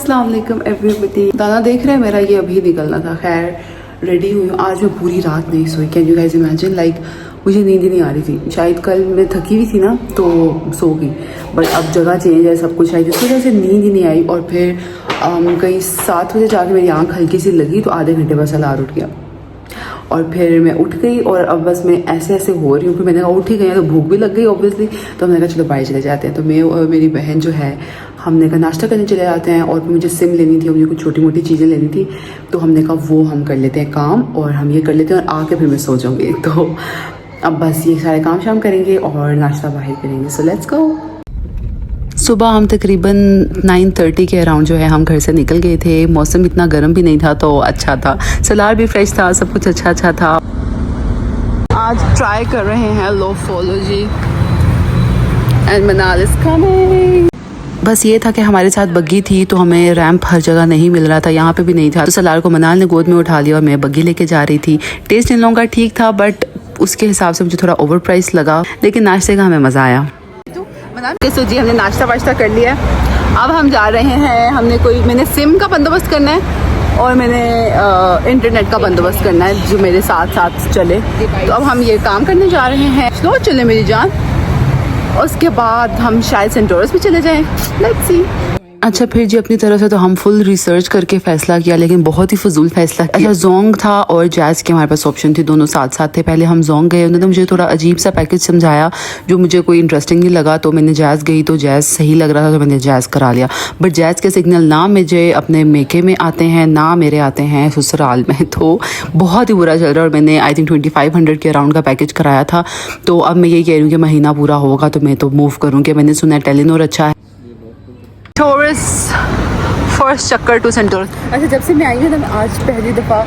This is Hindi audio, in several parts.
अस्सलाम वालेकुम एवरीबॉडी। दाना देख रहे हैं मेरा, ये अभी निकलना था। खैर रेडी हुई हूँ। आज मैं पूरी रात नहीं सोई। कैन यू गाइस इमेजिन, मुझे नींद ही नहीं आ रही थी। शायद कल मैं थकी हुई थी ना तो सो गई, बट अब जगह चेंज है, सब कुछ है, जिसकी वजह से नींद ही नहीं आई। और फिर कहीं 7 बजे जाके मेरी आँख हल्की सी लगी तो आधे घंटे बस अलार्म उठ गया और फिर मैं उठ गई। और अब बस मैं ऐसे ऐसे हो रही हूँ। फिर मैंने कहा उठ ही गई तो भूख भी लग गई ऑब्वियसली, तो मैंने कहा चलो बाहर चले जाते हैं। तो मैं और मेरी बहन जो है, हमने कहा नाश्ता करने चले जाते हैं। और फिर मुझे सिम लेनी थी और मुझे कुछ छोटी मोटी चीज़ें लेनी थी, तो हमने कहा वो हम कर लेते हैं काम, और हम ये कर लेते हैं और आके फिर मैं सो जाऊँगी। तो अब बस ये सारे काम शाम करेंगे और नाश्ता बाहर करेंगे। So let's go. सुबह हम तकरीबन 9:30 के अराउंड जो है हम घर से निकल गए थे। मौसम इतना गर्म भी नहीं था तो अच्छा था, सलार भी फ्रेश था, सब कुछ अच्छा था। आज ट्राई कर रहे हैं लोफोलॉजी एंड मनाल इज कमिंग। बस ये था कि हमारे साथ बग्गी थी तो हमें रैंप हर जगह नहीं मिल रहा था, यहाँ पे भी नहीं था। तो सलार को मनाल ने गोद में उठा लिया और मैं बग्गी लेके जा रही थी। टेस्ट इन लोगों का ठीक था, बट उसके हिसाब से मुझे थोड़ा ओवर प्राइस लगा, लेकिन नाश्ते का हमें मज़ा आया। सो जी हमने नाश्ता वाश्ता कर लिया। अब हम जा रहे हैं, मैंने सिम का बंदोबस्त करना है और मैंने इंटरनेट का बंदोबस्त करना है जो मेरे साथ साथ चले। तो अब हम ये काम करने जा रहे हैं। स्लो चले मेरी जान, उसके बाद हम शायद सेंटोरस भी चले जाएं। Let's see. अच्छा फिर जी अपनी तरफ से तो हम फुल रिसर्च करके फैसला किया, लेकिन बहुत ही फजूल फैसला किया। अच्छा जोंग था और जैज़ की हमारे पास ऑप्शन थी, दोनों साथ साथ थे। पहले हम जोंग गए, उन्होंने मुझे थोड़ा अजीब सा पैकेज समझाया जो मुझे कोई इंटरेस्टिंग नहीं लगा, तो मैंने जैज़ गई तो जैज़ सही लग रहा था तो मैंने जैज़ करा लिया। बट जैज़ के सिग्नल ना मुझे अपने मेके में आते हैं ना मेरे आते हैं ससुराल में, तो बहुत ही बुरा चल रहा है। और मैंने आई थिंक 2500 के अराउंड का पैकेज कराया था। तो अब मैं ये कह रही हूँ कि महीना पूरा होगा तो मैं तो मूव करूँगी। मैंने सुना है टेलीनॉर अच्छा है। टोरस फर्स्ट चक्कर टू सेंटोरस। अच्छा जब से मैं आई हूँ ना, मैं आज पहली दफ़ा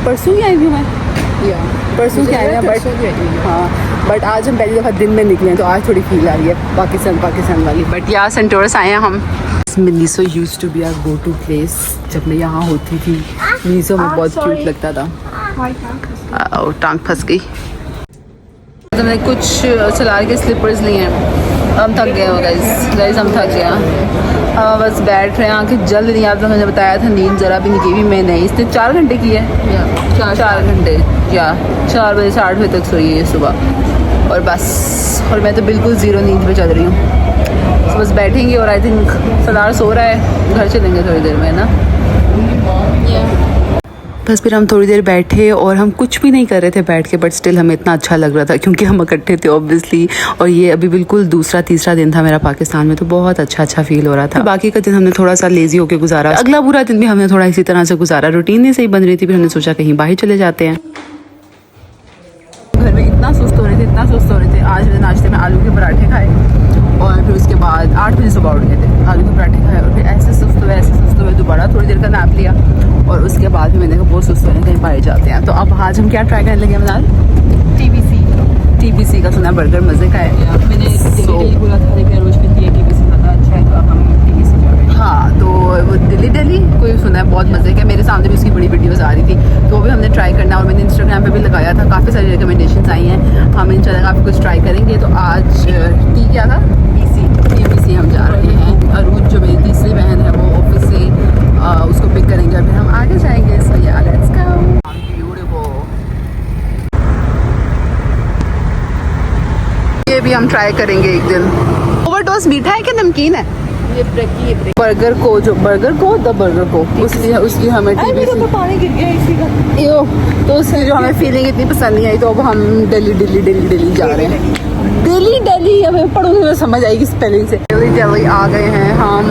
परसों ही आई हूँ मैं, या परसों की आई हूँ, बट हाँ बट आज हम पहली दफ़ा दिन में निकले हैं तो आज थोड़ी फील आ रही है पाकिस्तान वाली। बट या सेंटोरस आए हैं हम। मीसो used to be our go to place. जब मैं यहाँ होती थी मीसो में बहुत क्यूट लगता था। टांग फंस गई। तो मैंने कुछ सलार के स्लीपर्स लिए हैं। हम थक गए हो गाइस, हम थक गए। बस बैठ रहे हैं, आंखें जल रही हैं। आप तो मैंने बताया था नींद ज़रा भी नहीं की हुई मैंने। इसने 4 घंटे की है, 4 घंटे या 4 बजे से 8 बजे तक सोई है सुबह। और बस, और मैं तो बिल्कुल ज़ीरो नींद पे चल रही हूँ। तो बस बैठेंगे और आई थिंक सलार सो रहा है, घर चलेंगे थोड़ी देर में ना। बस फिर हम थोड़ी देर बैठे और हम कुछ भी नहीं कर रहे थे बैठ के, बट स्टिल हमें इतना अच्छा लग रहा था क्योंकि हम इकट्ठे थे ऑब्वियसली। और ये अभी बिल्कुल तीसरा दिन था मेरा पाकिस्तान में, तो बहुत अच्छा फील हो रहा था। बाकी का दिन हमने थोड़ा सा लेजी होकर गुजारा। अगला पूरा दिन भी हमने थोड़ा इसी तरह से गुजारा, रूटीन नहीं सही बन रही थी। फिर हमने सोचा कहीं बाहर चले जाते हैं। घर में इतना सुस्त हो रहे थे। आज मैंने नाश्ते में आलू के पराठे खाए और फिर उसके बाद 8 बजे सुबह उठ गए थे, आलू के पराठे खाए और फिर ऐसे सुस्त हुए दोबारा थोड़ी देर का नैप लिया और उसके बाद भी मैंने कहा बहुत सुस्त हुए, कहीं बाहर जाते हैं। तो अब आज हम क्या ट्राई करने लगे मनाल? TBC का सुना बर्गर मज़े का है। मैंने बोला था रोज में TBC ज़्यादा अच्छा है, तो अब हम TBC जा रहे हैं। हाँ तो वो दिल्ली कोई सुना है बहुत मज़े का। मेरे सामने भी उसकी बड़ी वीडियोस आ रही थी तो वो भी हमने ट्राई करना, और मैंने इंस्टाग्राम पे भी लगाया था। काफ़ी सारी रिकमेंडेशंस आई हैं, हम इंशाल्लाह काफ़ी कुछ ट्राई करेंगे। तो आज क्या था TBC हम जा रहे हैं। अरूज जो मेरी तीसरी बहन है वो ऑफिस से उसको पिक करेंगे और फिर हम आगे जाएंगे। सो या लेट्स गो। ब्यूटीफुल। ये भी हम ट्राई करेंगे एक दिन। ओवरडोज मीठा है कि नमकीन है? ये बर्गर को उसकी हमें पानी गिर गया इसी का, तो उसकी जो हमें फीलिंग इतनी पसंद नहीं आई, तो अब हम दिल्ली जा रहे हैं। दिल्ली हमें पढ़ोगे तो समझ आएगी स्पेलिंग से। दिल्ली आ गए हैं हम।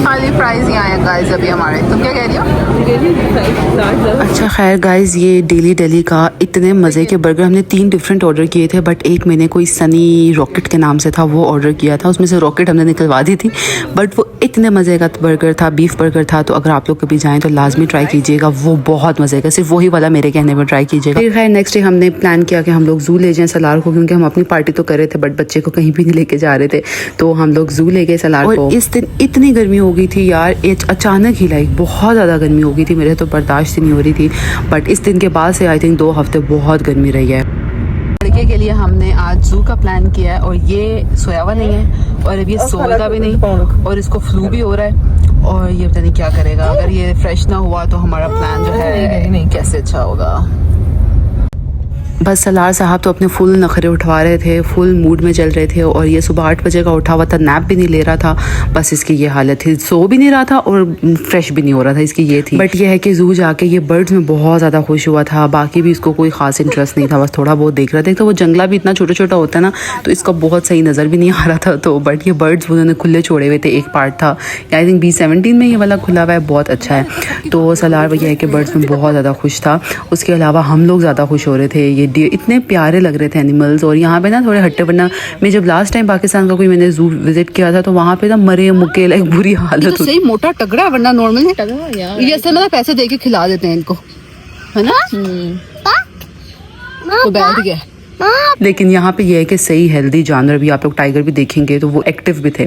खाली प्राइस ही आए गाइस अभी हमारे। तुम क्या कह रही हो? अच्छा खैर गाइस, ये दिल्ली का इतने मज़े के बर्गर हमने 3 डिफरेंट ऑर्डर किए थे, बट एक मैंने कोई सनी रॉकेट के नाम से था वो ऑर्डर किया था। उसमें से रॉकेट हमने निकलवा दी थी, बट वो इतने मज़े का बर्गर था, बीफ बर्गर था। तो अगर आप लोग कभी जाएँ तो लाजमी ट्राई कीजिएगा, वो बहुत मज़े का। सिर्फ वही वाला मेरे कहने पर ट्राई कीजिएगा। फिर खैर नेक्स्ट डे हमने प्लान किया कि हम लोग जू ले जाएँ सलार को, क्योंकि हम अपनी पार्टी तो कर रहे थे बट बच्चे को कहीं भी नहीं लेके जा रहे थे, तो हम लोग जू ले गए सलार को। इस दिन इतनी गर्मी हो गई थी यार अचानक ही लाइक बहुत ज़्यादा गर्मी हो गई थी, मेरे तो बर्दाश्त ही नहीं हो रही थी। बट इस दिन के बाद से आई थिंक 2 हफ्ते बहुत गर्मी रही है। लड़के के लिए हमने आज जू का प्लान किया है और ये सोया हुआ नहीं है और अभी ये सोएगा भी नहीं और इसको फ्लू भी हो रहा है और ये पता नहीं क्या करेगा। अगर ये फ्रेश ना हुआ तो हमारा प्लान जो है नहीं कैसे अच्छा होगा। बस सलार साहब तो अपने फुल नखरे उठवा रहे थे, फुल मूड में चल रहे थे और ये सुबह 8 बजे का उठा हुआ था, नैप भी नहीं ले रहा था। बस इसकी ये हालत थी, सो भी नहीं रहा था और फ्रेश भी नहीं हो रहा था, इसकी ये थी। बट ये है कि जू जाके ये बर्ड्स में बहुत ज़्यादा खुश हुआ था, बाकी भी इसको कोई ख़ास इंटरेस्ट नहीं था, बस थोड़ा बहुत देख रहा था। तो वो जंगला भी इतना छोटा छोटा होता है ना, तो इसका बहुत सही नज़र भी नहीं आ रहा था। तो बट ये बर्ड्स उन्होंने खुले छोड़े हुए थे, एक पार्ट था आई थिंक B17 में ये वाला खुला हुआ है, बहुत अच्छा है। तो सलार भैया है कि बर्ड्स में बहुत ज़्यादा खुश था। उसके अलावा हम लोग ज़्यादा खुश हो रहे थे, ये इतने प्यारे लग रहे थे एनिमल्स। और यहाँ पे ना थोड़े हट्टे, वरना मैं जब लास्ट टाइम पाकिस्तान का कोई मैंने जू विजिट किया था तो वहाँ पे ना मरे मुके लाइक बुरी हालत तो सही मोटा तगड़ा है, वरना नॉर्मल है ये ऐसे मतलब पैसे दे के खिला देते हैं इनको, है ना। तो बैठ गया। लेकिन यहाँ पे ये है कि सही हेल्दी जानवर भी, आप लोग टाइगर भी देखेंगे तो वो एक्टिव भी थे।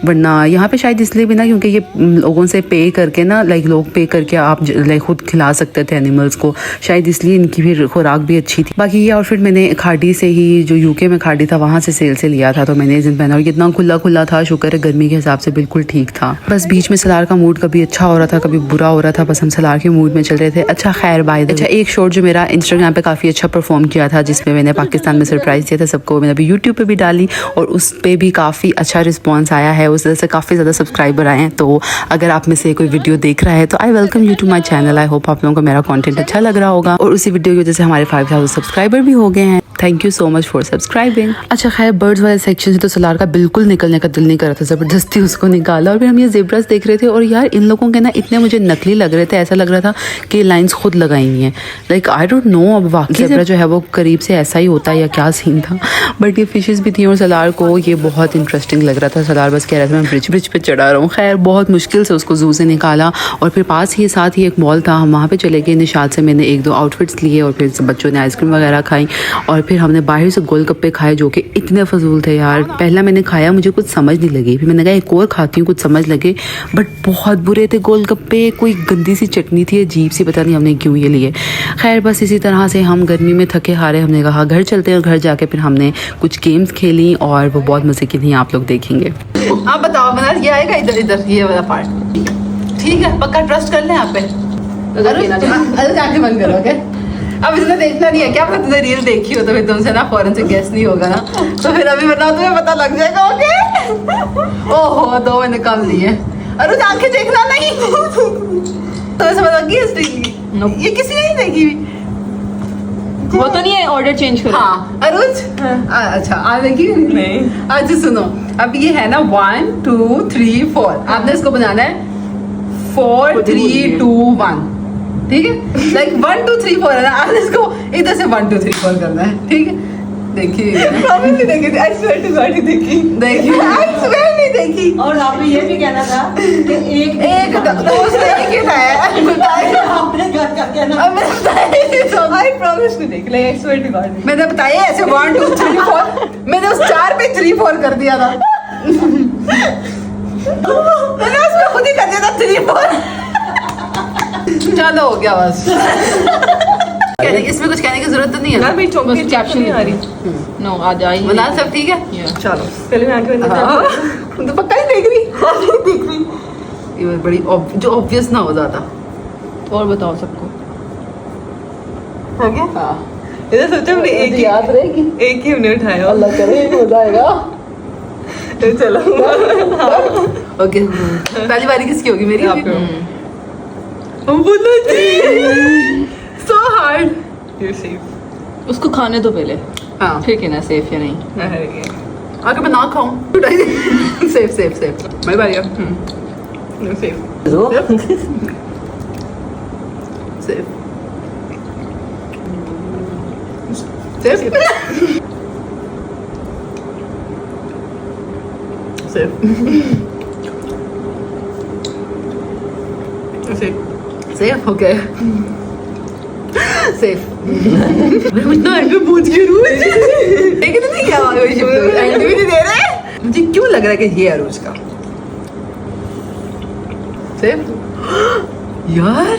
वरना यहाँ पे शायद इसलिए भी ना क्योंकि ये लोगों से पे करके ना, लाइक लोग पे करके आप लाइक खुद खिला सकते थे एनिमल्स को, शायद इसलिए इनकी भी खुराक भी अच्छी थी। बाकी ये आउटफिट मैंने खाड़ी से ही, जो यूके में खाड़ी था वहाँ से सेल से लिया था, तो मैंने इस दिन पहना और कितना खुला खुला था, शुक्र है गर्मी के हिसाब से बिल्कुल ठीक था। बस बीच में सलार का मूड कभी अच्छा हो रहा था कभी बुरा हो रहा था, बस हम सलार के मूड में चल रहे थे। अच्छा खैर बाय द वे, अच्छा एक शॉट जो मेरा इंस्टाग्राम पे काफ़ी अच्छा परफॉर्म किया था, जिसमें मैंने पाकिस्तान में सरप्राइज दिया था सबको, मैंने अभी यूट्यूब पे भी डाली और उस पे भी काफ़ी अच्छा रिस्पांस आया है, उस वजह से काफ़ी ज़्यादा सब्सक्राइबर आए हैं। तो अगर आप में से कोई वीडियो देख रहा है तो I welcome you to my channel. I hope आप लोगों को मेरा कंटेंट अच्छा लग रहा होगा और उसी वीडियो की वजह से हमारे 5000 सब्सक्राइबर भी हो गए हैं। Thank you so much for subscribing. अच्छा खैर बर्ड्स वाले सेक्शन से तो सलार का बिल्कुल निकलने का दिल नहीं कर रहा था, ज़बरदस्ती उसको निकाला और फिर हम ये ज़ेब्रास देख रहे थे और यार इन लोगों के ना इतने मुझे नकली लग रहे थे, ऐसा लग रहा था कि लाइंस खुद लगाई हुई हैं। लाइक आई डोंट नो अब वाकई ज़ेब्रा जो है वो करीब से ऐसा ही होता है या क्या सीन था, बट ये फिशेस भी थी और सलार को ये बहुत इंटरेस्टिंग लग रहा था। सलार बस कह रहा था मैं ब्रिज पे चढ़ा रहा हूँ। खैर बहुत मुश्किल से उसको जू से निकाला और फिर पास ही साथ ही एक मॉल था, हम वहाँ पे चले गए। निशात से मैंने 1-2 आउटफिट्स लिए और फिर बच्चों ने आइसक्रीम वगैरह खाई और फिर हमने बाहर से गोलगप्पे खाए जो कि इतने फजूल थे यार। पहला मैंने खाया मुझे कुछ समझ नहीं लगी, फिर मैंने कहा एक और खाती हूँ कुछ समझ लगे, बट बहुत बुरे थे गोलगप्पे, कोई गंदी सी चटनी थी अजीब सी, पता नहीं हमने क्यों ये लिए। खैर बस इसी तरह से हम गर्मी में थके हारे हमने कहा घर चलते हैं और घर जाके फिर हमने कुछ गेम्स खेली और वो बहुत मज़े की थी, आप लोग देखेंगे। आप बताओ मनार ये आएगा इधर इधर ये वाला पार्ट ठीक है, पक्का ट्रस्ट कर लें आप पे। आंखें बंद करो ओके। अब इसने देखना नहीं है क्या, पता तुमने रील देखी हो तो फिर तुमसे ना फौरन से गैस नहीं होगा ना, तो फिर अभी वरना तुम्हें पता लग जाएगा ओके। ओहो 2 मैंने कम लिए। अरे आंखें देखना नहीं तो ऐसा पता लगी इस रील की, ये किसी ने नहीं देखी वो तो नहीं है, ऑर्डर चेंज करो। हाँ अरुज अच्छा आ देखी नहीं। अच्छा सुनो अब ये है ना 1 2 3 4 आपने इसको बनाना है 4 3 2 1 ठीक है, लाइक 1 2 3 4 है ना, आपने इसको इधर से 1 2 3 4 करना है ठीक है। देखिए प्रॉमिस नहीं देखी थी, आई स्वेयर टू गॉड देखी। देखिए आई स्वेयर नहीं देखी। और आपने ये भी कहना था कि एक दोस्त ने एक ही खाया है बताया आपने घर का कहना। अब मैंने बताया आई प्रॉमिस नहीं देखी, like I swear to God. मैंने बताया ऐसे 1 2 3 4 मैंने उस 4 पे 3 4 कर दिया था मैंने उसमें खुद ही कर दिया था 3 4 चलो हो गया बस। इसमें कुछ कहने की जरूरत तो नहीं है यार मेरी चौकी कैप्शन नहीं आ रही। नो आज आई बना सब ठीक है चलो पहले मैं आंखें बंद करती हूं। तो पक्का नहीं देख रही ये बड़ी जो ऑब्वियस ना हो ज्यादा। और बताओ सबको हो गया हाँ इधर सोचो हमने एक ही याद रहेगी, एक ही हमने उठाया। अल्लाह करे हो जाएगा तो चलो ओके। पहली बारी किसकी होगी मेरी आपकी। So hard. You safe. उसको खाने दो पहले हाँ फिर कहना सेफ या नहीं। अगर मैं ना खाऊं सेफ सेफ सेफ मेरी बारी है safe safe safe safe safe okay safe मैं इतना एंड में पूछ के रूज लेकिन नहीं क्या आवाज हुई शब्द एंड भी नहीं दे रहे। मुझे क्यों लग रहा है कि ये अरूज का से यार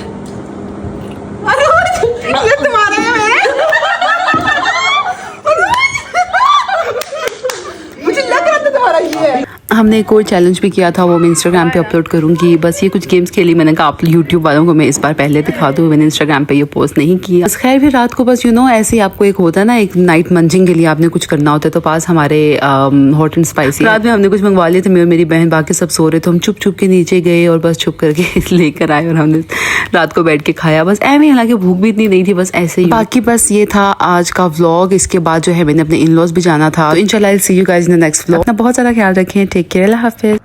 ये तुम्हारा है मेरा मुझे लग रहा था तुम्हारा ये है। हमने एक और चैलेंज भी किया था, वो मैं इंस्टाग्राम पे अपलोड करूंगी। बस ये कुछ गेम्स खेली, मैंने कहा आप यूट्यूब वालों को मैं इस बार पहले दिखा दूँ, मैंने इंस्टाग्राम पे ये पोस्ट नहीं किया। बस खैर फिर रात को बस ऐसे ही आपको एक होता है ना, एक नाइट मंचिंग के लिए आपने कुछ करना होता है। तो पास हमारे हॉट एंड स्पाइसी रात में हमने कुछ मंगवा लिए थे, मैं और मेरी बहन, बाकी सब सो रहे थे। हम चुप चुप के नीचे गए और बस छुप करके लेकर आए और हमने रात को बैठ के खाया। बस ऐਵੇਂ, हालांकि भूख भी इतनी नहीं थी, बस ऐसे ही। बाकी बस ये था आज का व्लॉग। इसके बाद मैंने अपने इन लॉज भी जाना था। तो इंशाल्लाह I will see you guys in the next vlog. अपना बहुत सारा ख्याल रखें। टेक केयर, अल्लाह हाफिज।